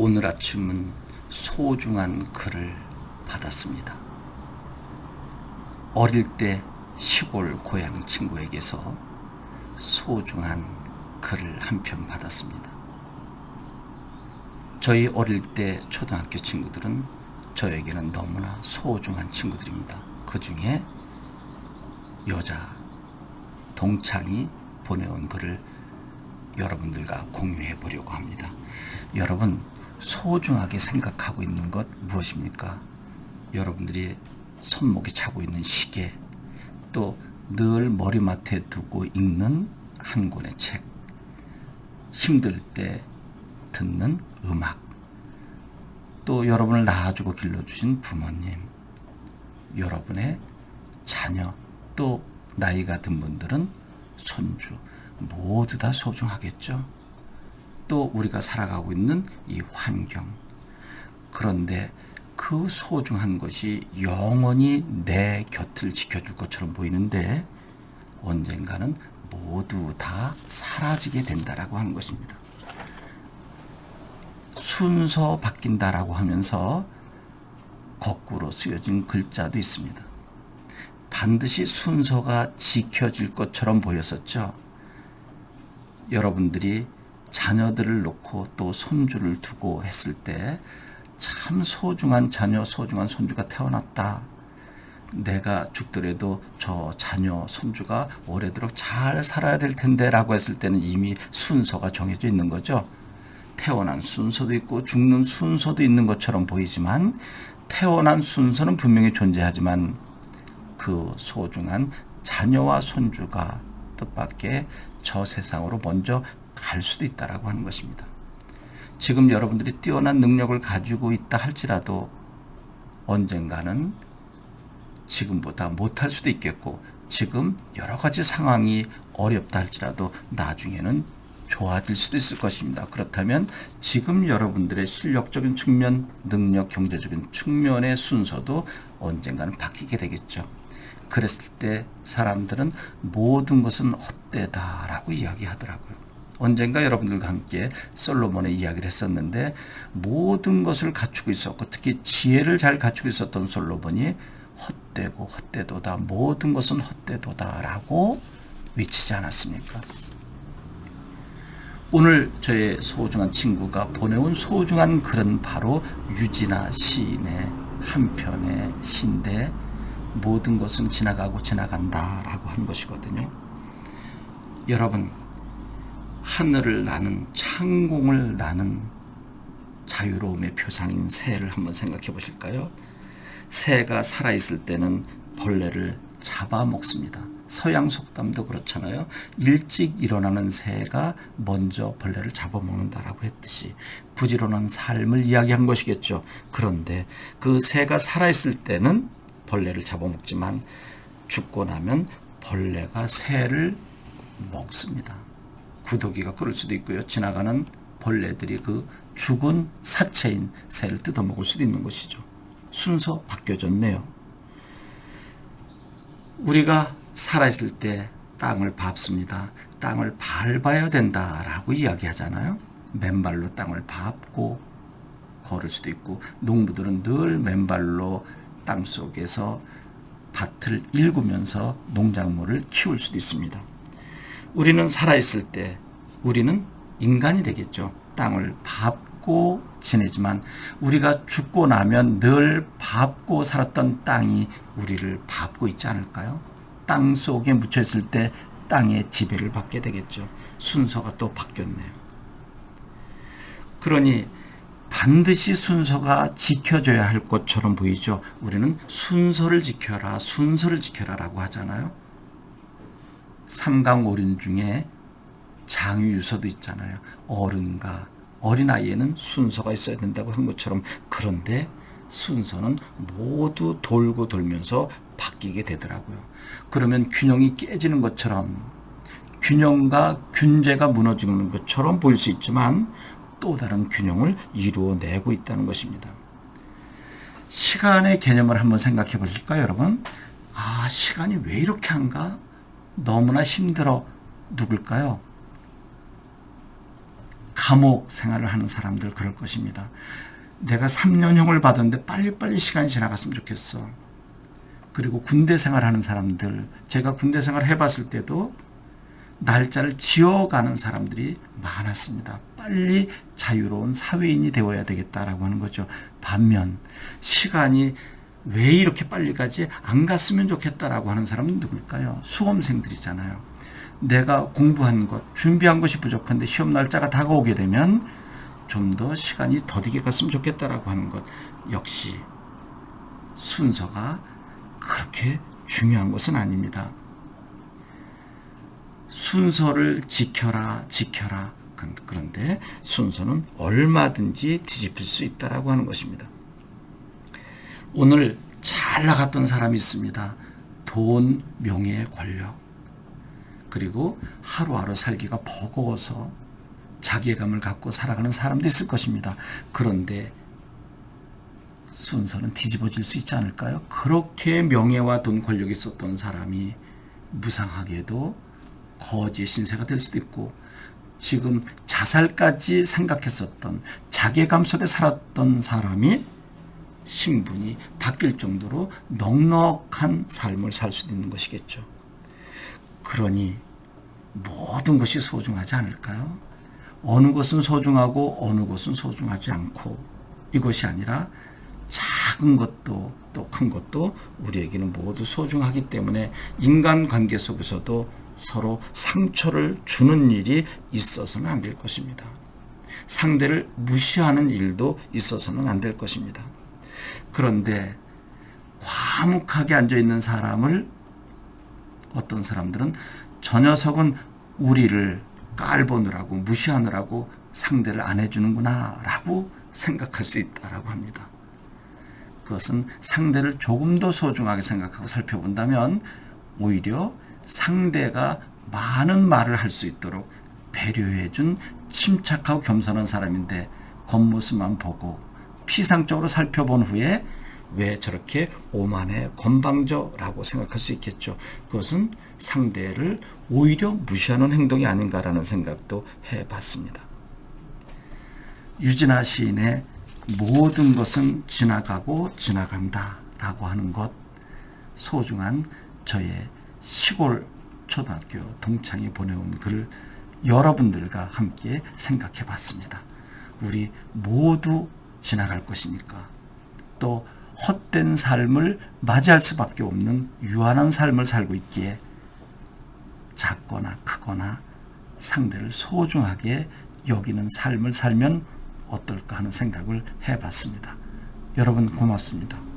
오늘 아침은 소중한 글을 받았습니다. 어릴 때 시골 고향 친구에게서 소중한 글을 한 편 받았습니다. 저희 어릴 때 초등학교 친구들은 저에게는 너무나 소중한 친구들입니다. 그 중에 여자 동창이 보내온 글을 여러분들과 공유해 보려고 합니다. 여러분, 소중하게 생각하고 있는 것 무엇입니까? 여러분들이 손목에 차고 있는 시계, 또 늘 머리맡에 두고 읽는 한 권의 책, 힘들 때 듣는 음악, 또 여러분을 낳아주고 길러주신 부모님, 여러분의 자녀, 또 나이가 든 분들은 손주, 모두 다 소중하겠죠. 또 우리가 살아가고 있는 이 환경, 그런데 그 소중한 것이 영원히 내 곁을 지켜줄 것처럼 보이는데 언젠가는 모두 다 사라지게 된다라고 하는 것입니다. 순서 바뀐다라고 하면서 거꾸로 쓰여진 글자도 있습니다. 반드시 순서가 지켜질 것처럼 보였었죠. 여러분들이 자녀들을 놓고 또 손주를 두고 했을 때 참 소중한 자녀, 소중한 손주가 태어났다. 내가 죽더라도 저 자녀, 손주가 오래도록 잘 살아야 될 텐데 라고 했을 때는 이미 순서가 정해져 있는 거죠. 태어난 순서도 있고 죽는 순서도 있는 것처럼 보이지만 태어난 순서는 분명히 존재하지만 그 소중한 자녀와 손주가 뜻밖의 저 세상으로 먼저 갈 수도 있다라고 하는 것입니다. 지금 여러분들이 뛰어난 능력을 가지고 있다 할지라도 언젠가는 지금보다 못할 수도 있겠고, 지금 여러 가지 상황이 어렵다 할지라도 나중에는 좋아질 수도 있을 것입니다. 그렇다면 지금 여러분들의 실력적인 측면, 능력, 경제적인 측면의 순서도 언젠가는 바뀌게 되겠죠. 그랬을 때 사람들은 모든 것은 헛되다라고 이야기하더라고요. 언젠가 여러분들과 함께 솔로몬의 이야기를 했었는데 모든 것을 갖추고 있었고 특히 지혜를 잘 갖추고 있었던 솔로몬이 헛되고 헛되도다, 모든 것은 헛되도다 라고 외치지 않았습니까? 오늘 저의 소중한 친구가 보내온 소중한 글은 바로 유진아 시인의 한 편의 시인데 모든 것은 지나가고 지나간다 라고 한 것이거든요. 여러분, 하늘을 나는, 창공을 나는 자유로움의 표상인 새를 한번 생각해 보실까요? 새가 살아있을 때는 벌레를 잡아먹습니다. 서양 속담도 그렇잖아요. 일찍 일어나는 새가 먼저 벌레를 잡아먹는다라고 했듯이 부지런한 삶을 이야기한 것이겠죠. 그런데 그 새가 살아있을 때는 벌레를 잡아먹지만 죽고 나면 벌레가 새를 먹습니다. 구더기가 그럴 수도 있고요. 지나가는 벌레들이 그 죽은 사체인 새를 뜯어먹을 수도 있는 것이죠. 순서 바뀌어졌네요. 우리가 살아있을 때 땅을 밟습니다. 땅을 밟아야 된다라고 이야기하잖아요. 맨발로 땅을 밟고 걸을 수도 있고, 농부들은 늘 맨발로 땅 속에서 밭을 일구면서 농작물을 키울 수도 있습니다. 우리는 살아있을 때 우리는 인간이 되겠죠. 땅을 밟고 지내지만 우리가 죽고 나면 늘 밟고 살았던 땅이 우리를 밟고 있지 않을까요? 땅 속에 묻혀 있을 때 땅의 지배를 받게 되겠죠. 순서가 또 바뀌었네요. 그러니 반드시 순서가 지켜져야 할 것처럼 보이죠. 우리는 순서를 지켜라, 순서를 지켜라라고 하잖아요. 삼강오륜 중에 장유유서도 있잖아요. 어른과 어린아이에는 순서가 있어야 된다고 한 것처럼, 그런데 순서는 모두 돌고 돌면서 바뀌게 되더라고요. 그러면 균형이 깨지는 것처럼, 균형과 균제가 무너지는 것처럼 보일 수 있지만 또 다른 균형을 이루어내고 있다는 것입니다. 시간의 개념을 한번 생각해 보실까요, 여러분? 시간이 왜 이렇게 한가? 너무나 힘들어. 누굴까요? 감옥 생활을 하는 사람들 그럴 것입니다. 내가 3년형을 받았는데 빨리빨리 시간이 지나갔으면 좋겠어. 그리고 군대 생활하는 사람들, 제가 군대 생활 해봤을 때도 날짜를 지어가는 사람들이 많았습니다. 빨리 자유로운 사회인이 되어야 되겠다라고 하는 거죠. 반면 시간이 왜 이렇게 빨리 가지? 안 갔으면 좋겠다라고 하는 사람은 누굴까요? 수험생들이잖아요. 내가 공부한 것, 준비한 것이 부족한데 시험 날짜가 다가오게 되면 좀 더 시간이 더디게 갔으면 좋겠다라고 하는 것. 역시 순서가 그렇게 중요한 것은 아닙니다. 순서를 지켜라. 그런데 순서는 얼마든지 뒤집힐 수 있다라고 하는 것입니다. 오늘 잘 나갔던 사람이 있습니다. 돈, 명예, 권력. 그리고 하루하루 살기가 버거워서 자괴감을 갖고 살아가는 사람도 있을 것입니다. 그런데 순서는 뒤집어질 수 있지 않을까요? 그렇게 명예와 돈, 권력이 있었던 사람이 무상하게도 거지의 신세가 될 수도 있고, 지금 자살까지 생각했었던 자괴감 속에 살았던 사람이 신분이 바뀔 정도로 넉넉한 삶을 살 수도 있는 것이겠죠. 그러니 모든 것이 소중하지 않을까요? 어느 것은 소중하고 어느 것은 소중하지 않고, 이것이 아니라 작은 것도 또 큰 것도 우리에게는 모두 소중하기 때문에 인간관계 속에서도 서로 상처를 주는 일이 있어서는 안 될 것입니다. 상대를 무시하는 일도 있어서는 안 될 것입니다. 그런데 과묵하게 앉아있는 사람을 어떤 사람들은 저 녀석은 우리를 깔보느라고 무시하느라고 상대를 안 해주는구나 라고 생각할 수 있다라고 합니다. 그것은 상대를 조금 더 소중하게 생각하고 살펴본다면 오히려 상대가 많은 말을 할 수 있도록 배려해준 침착하고 겸손한 사람인데 겉모습만 보고 피상적으로 살펴본 후에 왜 저렇게 오만해 건방져라고 생각할 수 있겠죠. 그것은 상대를 오히려 무시하는 행동이 아닌가라는 생각도 해봤습니다. 유진아 시인의 모든 것은 지나가고 지나간다 라고 하는 것, 소중한 저의 시골 초등학교 동창이 보내온 글 여러분들과 함께 생각해 봤습니다. 우리 모두 지나갈 것이니까, 또 헛된 삶을 맞이할 수밖에 없는 유한한 삶을 살고 있기에 작거나 크거나 상대를 소중하게 여기는 삶을 살면 어떨까 하는 생각을 해봤습니다. 여러분 고맙습니다.